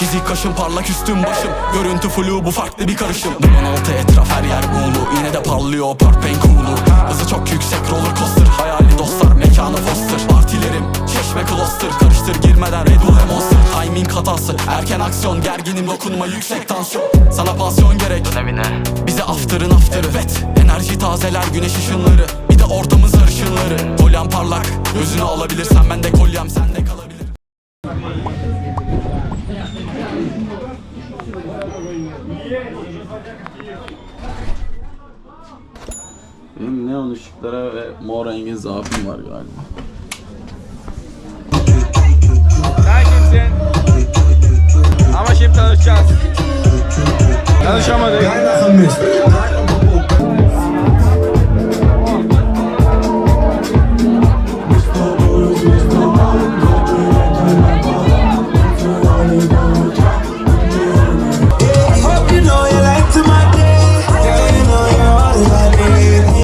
Çizik kaşım parlak üstüm başım. Görüntü flu bu farklı bir karışım. Duman altı etraf her yer buğulu. Yine de parlıyor pörpen cool'u. Hızı çok yüksek roller coaster. Hayali dostlar mekanı foster. Partilerim çeşme cluster. Karıştır girmeden Red Bull ve Monster. Timing hatası erken aksiyon. Gerginim dokunma yüksek tansiyon. Sana pansiyon gerek dönemine. Bize after'ın after'ı evet. Enerji tazeler güneş ışınları. Bir de ortamın sarışınları. Kolyem parlak gözünü alabilirsen ben de kolyem sende kalabilir. Benim neon ışıklara ve mor rengin zaafım var galiba. Sen kimsin? Ama şimdi tanışacağız. Tanışamadık.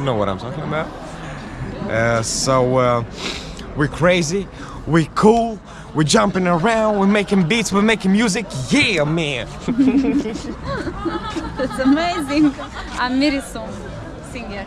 What I'm talking about. We're crazy, we're cool, we're jumping around, we're making beats, we're making music. Yeah, man. That's amazing. I'm Mirison, singer.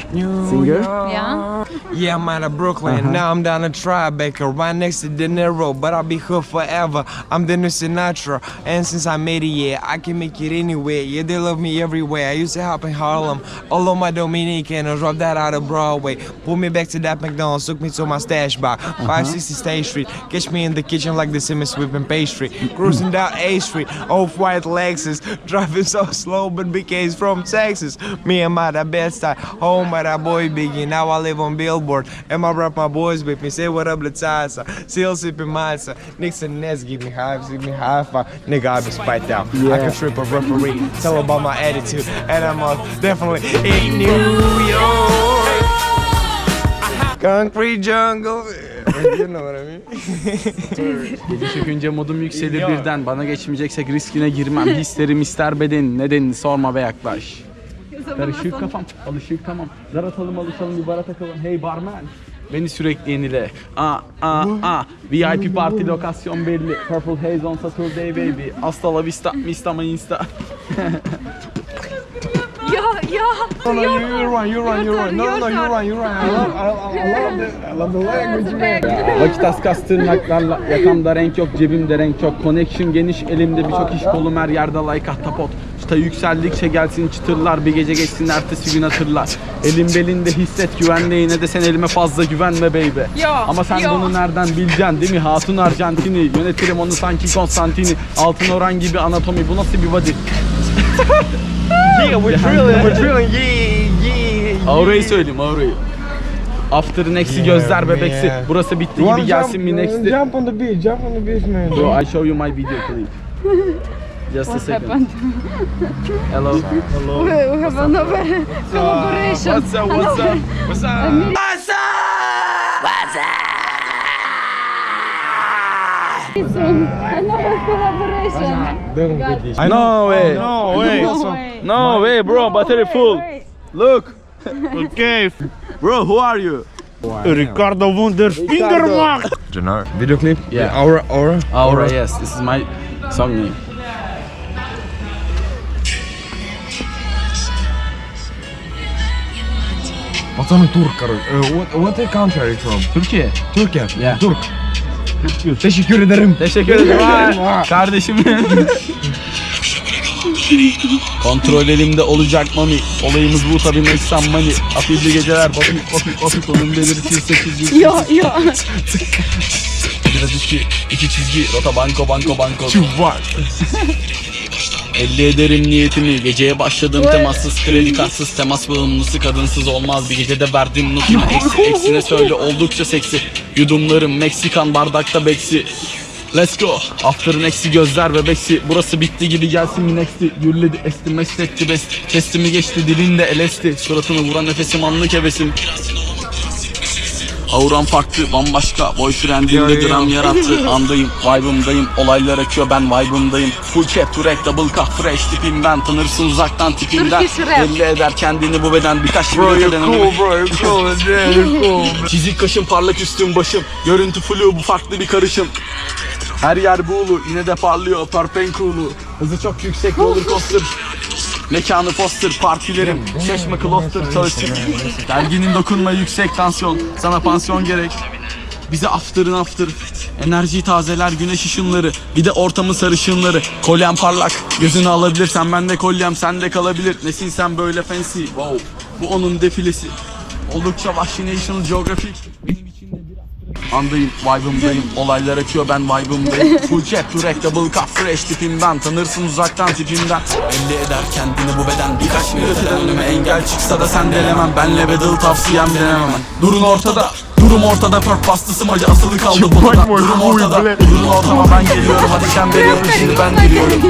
Singer? Yeah. Yeah, I'm out of Brooklyn. Now I'm down to Tribeca, right next to De Niro, but I'll be here forever. I'm the new Sinatra, and since I made it, yeah, I can make it anywhere. Yeah, they love me everywhere. I used to hop in Harlem, all of my Dominican, and drop that out of Broadway. Pull me back to that McDonald's, took me to my stash box, 560 State Street. Catch me in the kitchen like the Simmons whipping pastry. Cruising down A Street, off-white Lexus, driving so slow, but BK's from Texas. Me and my Bed-Stuy, home by that boy Biggie. Now I live on Billboard, and my rap, my boys with me. Say what up, Latasa. Still sipping Mazda. Knicks and Nets give me high five. Nigga, I been spiked out. I can trip a referee. Tell about my attitude, and I'm definitely in New York. Concrete jungle. You know what I mean? Gece çökünce modum yükselir birden. Bana geçmeyeceksek riskine girmem. Hislerim ister bedenin. Nedenini sorma ve yaklaş. Karışık kafam, alışık tamam. Zar atalım, alışalım, bir bara takalım. Hey barman, beni sürekli yenile. VIP parti lokasyon belli. Purple haze on Saturday baby. Hasta la vista, mista ma insta. Ya. No, you run. No, you run. I love the language, man. Vakit az kas tırnaklarla. Yakamda renk yok, cebimde renk yok. Connection geniş, elimde birçok iş, kolum her yerde like ahtapot. Çıta yükseldikçe gelsin çıtırlar. Bir gece geçsin ertesi gün hatırlar. Elim belinde hisset güvenle, yine de sen elime fazla güvenme baby. Ama sen bunu nereden bileceksin değil mi? Hatun Arjantini. Yönetirim onu sanki Konstantini. Altın oran gibi anatomi. Bu nasıl bir body? Yeah, we're drilling. Yeah. Aura'yı söyleyeyim, Aura'yı. After'ın eksi gözler bebeksi. Burası bitti gibi gelsin mi next'i? Jump on the beach, man. Bro, I show you my video clip. Just a second. Happened? Hello. We have another collaboration. What's up? Another collaboration. No way, bro. Battery full. Look. Okay. Bro, who are you? Ricardo Wunderfingermark. Video clip? Yeah. Aura, yes. This is my song name. Пацаны, Турк, короче. What country are you from? Türkiye. Türkiye. Yeah. Türk. Teşekkür ederim. Teşekkür ederim. Kardeşim. Kontrol elimde olacak mami. Olayımız bu tabi make some money. Afilli geceler bakıp onun belirtisi 800. Ya. Biraz iki çizgi. Rota banko. Çuvar. Elde ederim niyetimi. Geceye başladığım temassız, kredi kartsız, temas bağımlısı, kadınsız olmaz. Bir gecede verdiğim notunu eksine söyle oldukça seksi. Yudumlarım Meksikan bardakta beksi. Let's go. After'ın eksi gözler bebeksi. Burası bitti gibi gelsin mi next'i. Gürledi esti mesletti best. Testimi geçti dilinde elesti. Suratını vuran nefesim anlık hevesim. Auram farklı bambaşka. Boyfriend'imde dram yarattı. Andayım, vibe'ımdayım. Olaylar akıyor, ben vibe'ımdayım. Full cap, turek, double cup, fresh tipim ben. Tanırsın uzaktan tipimden. Belli eder kendini bu beden. Birkaç Bro, you're cool. Çizik kaşım, parlak üstüm başım. Görüntü flu, bu farklı bir karışım. Her yer buğulu, yine de parlıyor parpen cool'u. Hızı çok yüksek roller coaster. Mekanı poster, partilerim, çeşme cluster, çalışır. Derginin dokunma yüksek tansiyon, sana pansiyon gerek. Bize after'ın after, enerjiyi tazeler güneş ışınları. Bir de ortamın sarışınları, kolyem parlak. Gözünü alabilirsen ben de kolyem sende kalabilir. Nesin sen böyle fancy, wow. Bu onun defilesi. Oldukça vahşi national geographic. Benim içimde bir andayım, vibe'ımdayım. Olaylar akıyor, ben vibe'ımdayım. Full cep, turek, double cup, fresh tipimden. Tanırsın uzaktan tipimden. Belli eder kendini bu beden. Birkaç milleteden önüme engel çıksa da sen delemem. Benle battle tavsiyem denemem. Durum ortada, perk bastı smacı asılı kaldı burada. Durum ortada, durun ortama ben geliyorum. Hadi çemberi yapın şimdi ben giriyorum.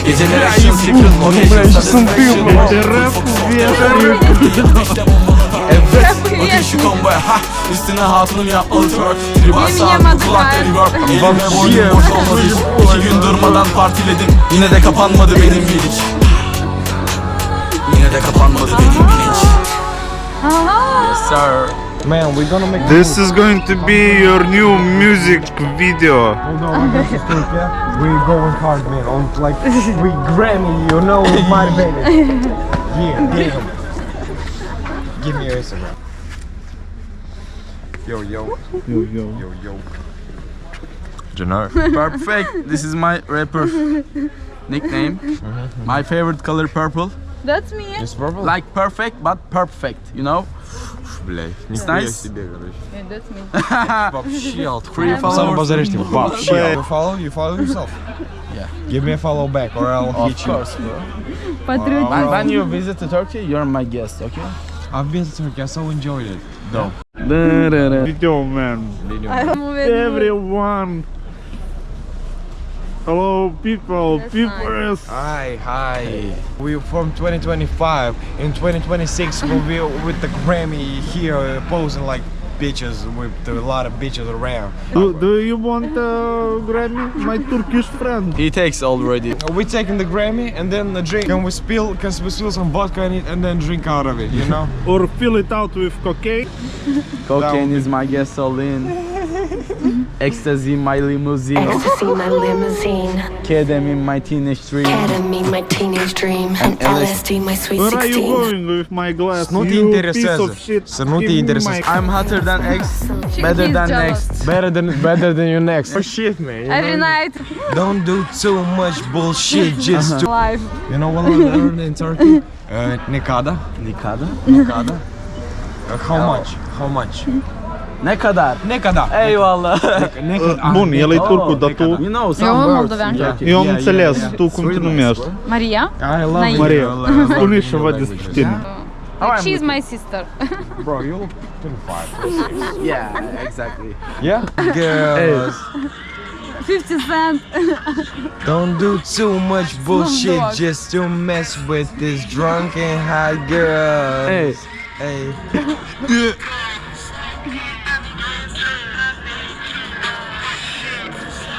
Geceler action, secret location, satisfaction. Evet, bakın şu komboya, ha. Üstüne hatunum yapmalı twerk. Tribal sound, kulakta reverb. Elimde boynum boş olmadı hiç. 2 gün durmadan partiledim. Yine de kapanmadı benim bilinç. Yine de kapanmadı benim bilinç. Yes sir. Man, we're gonna make This is going to be your new music video. Hold on, this is Turkey. We going hard, man. On like we Grammy, you know, motivated. Yeah, damn. Give me your Instagram. Yo. Janar. Perfect. This is my rapper nickname. My favorite color purple. That's me. It's purple. Like perfect but perfect, you know? It's nice. Yeah, that's me. Вообще, Free Сам followers. базаришь, типа, вообще. You follow yourself. Yeah. Give me a follow back or I'll Of hit you. course, bro. Patriotism. When you visit to Turkey, you're my guest, okay? I've been to Turkey, I so enjoyed it. Video, man. Everyone. Hello, people. That's People. Hi. We're from 2025. In 2026, we'll be with the Grammy here, posing like bitches with a lot of bitches around. Do you want Grammy? My Turkish friend. He takes already. We're taking the Grammy and then the drink. Can we spill some vodka in it and then drink out of it, you know? Or fill it out with cocaine. Cocaine is my gasoline. Ecstasy my limousine. Ecstasy, my limousine. Ketamine my teenage dream. Ketamine, my teenage dream. And LSD, my sweet Where are you 16. going with my glass? Ну ты You piece интересуешься. of shit. Ну ты Give me интересуешься. my- I'm hotter than X, better He's than jealous. next. Better than your next. Oh shit, man. Every night. Don't do too much bullshit. Just do. Live. You know what I learned in Turkey? Nikada. Nikada? How much? Ne kadar? Nekada. Eyvallah. Bun, el e turcu, dar tu... You know some Eu words. moldovean. Eu am înțeles, tu cum te numești? Maria. I love Naiv. Maria, spune ceva despre tine. She's my sister. Bro, you look 25. Yeah, exactly. Yeah? Girls. 50 Cent. Don't do too much bullshit Dog. just to mess with this drunk and high girl. Hey. Hey.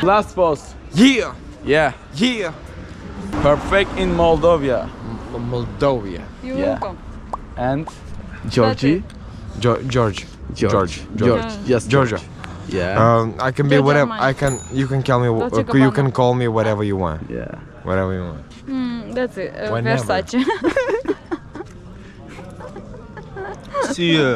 Last post. Yeah. Yeah. Yeah. Perfect in Moldova. Moldova. You're Yeah. welcome. And Georgie. George. George. Yes, Georgia. Yeah. I can be Georgia whatever. mine. You can call me. Dolce You Gabbana. can call me whatever you want. Yeah. Whatever you want. That's it. Whenever. Versace. See ya.